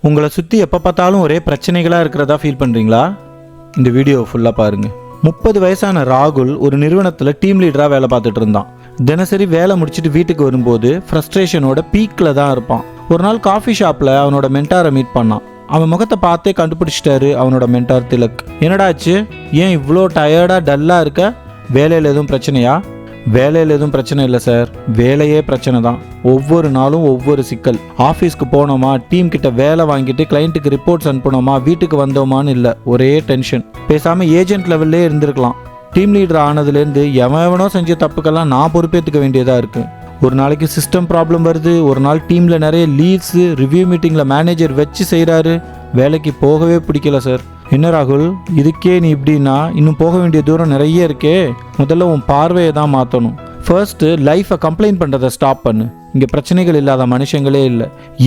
உங்களை சுற்றி எப்போ பார்த்தாலும் ஒரே பிரச்சனைகளாக இருக்கிறதா ஃபீல் பண்ணுறீங்களா? இந்த வீடியோ ஃபுல்லாக பாருங்கள். 30 வயசான ராகுல் ஒரு நிறுவனத்தில் டீம் லீடராக வேலை பார்த்துட்டு இருந்தான். தினசரி வேலை முடிச்சுட்டு வீட்டுக்கு வரும்போது ஃப்ரஸ்ட்ரேஷனோட பீக்கில் தான் இருப்பான். ஒரு நாள் காஃபி ஷாப்பில் அவனோட மென்டாரை மீட் பண்ணான். அவன் முகத்தை பார்த்தே கண்டுபிடிச்சிட்டாரு அவனோட மென்டார் திலக். என்னடாச்சு, ஏன் இவ்வளோ டயர்டாக டல்லாக இருக்க? வேலையில் எதுவும் பிரச்சனையா? வேலையில் எதுவும் பிரச்சனை இல்லை சார், வேலையே பிரச்சனை தான். ஒவ்வொரு நாளும் ஒவ்வொரு சிக்கல். ஆஃபீஸ்க்கு போனோமா, டீம் கிட்ட வேலை வாங்கிட்டு கிளைண்ட்டுக்கு ரிப்போர்ட்ஸ் அனுப்பணுமா, வீட்டுக்கு வந்தோமான்னு இல்லை, ஒரே டென்ஷன். பேசாமல் ஏஜென்ட் லெவல்லே இருந்திருக்கலாம். டீம் லீடர் ஆனதுலேருந்து எவனோ செஞ்ச தப்புக்கெல்லாம் நான் பொறுப்பேற்றுக்க வேண்டியதாக இருக்குது. ஒரு நாளைக்கு சிஸ்டம் ப்ராப்ளம் வருது, ஒரு நாள் டீமில் நிறைய லீவ்ஸு, ரிவ்யூ மீட்டிங்கில் மேனேஜர் வச்சு செய்கிறாரு. வேலைக்கு போகவே பிடிக்கல சார். என்ன ராகுல், இதுக்கே நீ இப்படின்னா இன்னும் போக வேண்டிய தூரம் நிறைய இருக்கே. முதல்ல உன் பார்வையை தான் மாற்றணும். ஃபர்ஸ்ட்டு லைஃப்பை கம்ப்ளைண்ட் பண்ணுறதை ஸ்டாப் பண்ணு. இங்கே பிரச்சனைகள் இல்லாத மனுஷங்களே இல்லை.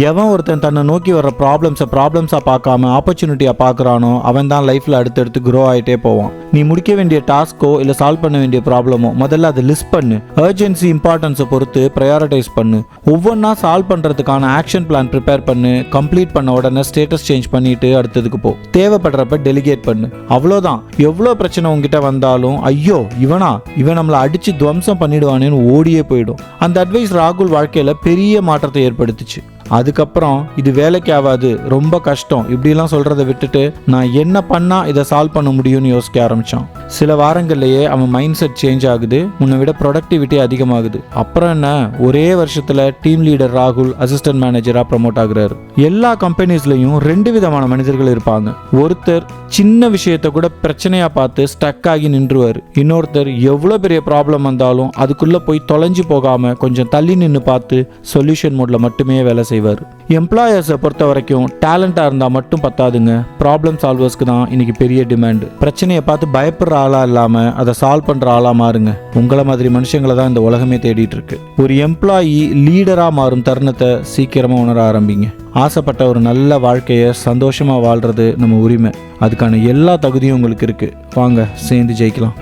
எவன் ஒருத்தன் தன்னை நோக்கி வர்ற ப்ராப்ளம்ஸாக பார்க்காம ஆப்பர்ச்சுனிட்டியாக பார்க்குறானோ அவன் தான் லைஃப்பில் அடுத்தடுத்து க்ரோ ஆகிட்டே போவான். நீ முடிக்க வேண்டிய டாஸ்க்கோ இல்லை சால்வ் பண்ண வேண்டிய ப்ராப்ளமோ முதல்ல அதை லிஸ்ட் பண்ணு. அர்ஜென்சி இம்பார்ட்டன்ஸை பொறுத்து ப்ரையாரிட்டைஸ் பண்ணு. ஒவ்வொன்றா சால்வ் பண்ணுறதுக்கான ஆக்ஷன் பிளான் ப்ரிப்பேர் பண்ணு. கம்ப்ளீட் பண்ண உடனே ஸ்டேட்டஸ் சேஞ்ச் பண்ணிட்டு அடுத்ததுக்கு போ. தேவைப்படுறப்ப டெலிகேட் பண்ணு. அவ்வளோதான். எவ்வளோ பிரச்சனை உங்ககிட்ட வந்தாலும் ஐயோ இவன் நம்மளை அடித்து துவம்சம் பண்ணிடுவானேன்னு ஓடியே போயிடும். அந்த அட்வைஸ் ராகுல் வாழ்க்கையில் பெரிய மாற்றத்தை ஏற்படுத்துச்சு. அதுக்கப்புறம் இது வேலைக்கு ஆகாது, ரொம்ப கஷ்டம் இப்படிலாம் சொல்கிறத விட்டுட்டு நான் என்ன பண்ணால் இதை சால்வ் பண்ண முடியும்னு யோசிக்க ஆரம்பித்தான். சில வாரங்கள்லேயே அவன் மைண்ட் செட் சேஞ்ச் ஆகுது. முன்னை விட ப்ரொடக்டிவிட்டி அதிகமாகுது. அப்புறம் என்ன, ஒரே வருஷத்தில் டீம் லீடர் ராகுல் அசிஸ்டன்ட் மேனேஜராக ப்ரமோட் ஆகுறாரு. எல்லா கம்பெனிஸ்லையும் 2 விதமான மனிதர்கள் இருப்பாங்க. ஒருத்தர் சின்ன விஷயத்தை கூட பிரச்சனையாக பார்த்து ஸ்டக் ஆகி நின்றுவார். இன்னொருத்தர் எவ்வளோ பெரிய ப்ராப்ளம் வந்தாலும் அதுக்குள்ளே போய் தொலைஞ்சு போகாமல் கொஞ்சம் தள்ளி நின்று பார்த்து சொல்யூஷன் மோடில் மட்டுமே வேலை செய்வார். எம்ப்ளாயர்ஸை பொறுத்த வரைக்கும் டேலண்டாக இருந்தால் மட்டும் பத்தாதுங்க. ப்ராப்ளம் சால்வர்ஸ்க்கு தான் இன்னைக்கு பெரிய டிமாண்டு. பிரச்சனையை பார்த்து பயப்படுற ஆளாக இல்லாமல் அதை சால்வ் பண்ணுற ஆளாக மாறுங்க. உங்களை மாதிரி மனுஷங்களை தான் இந்த உலகமே தேடிட்டு இருக்கு. ஒரு எம்ப்ளாயி லீடராக மாறும் தருணத்தை சீக்கிரமாக உணர ஆரம்பிங்க. ஆசைப்பட்ட ஒரு நல்ல வாழ்க்கையை சந்தோஷமாக வாழ்கிறது நம்ம உரிமை. அதுக்கான எல்லா தகுதியும் உங்களுக்கு இருக்குது. வாங்க சேர்ந்து ஜெயிக்கலாம்.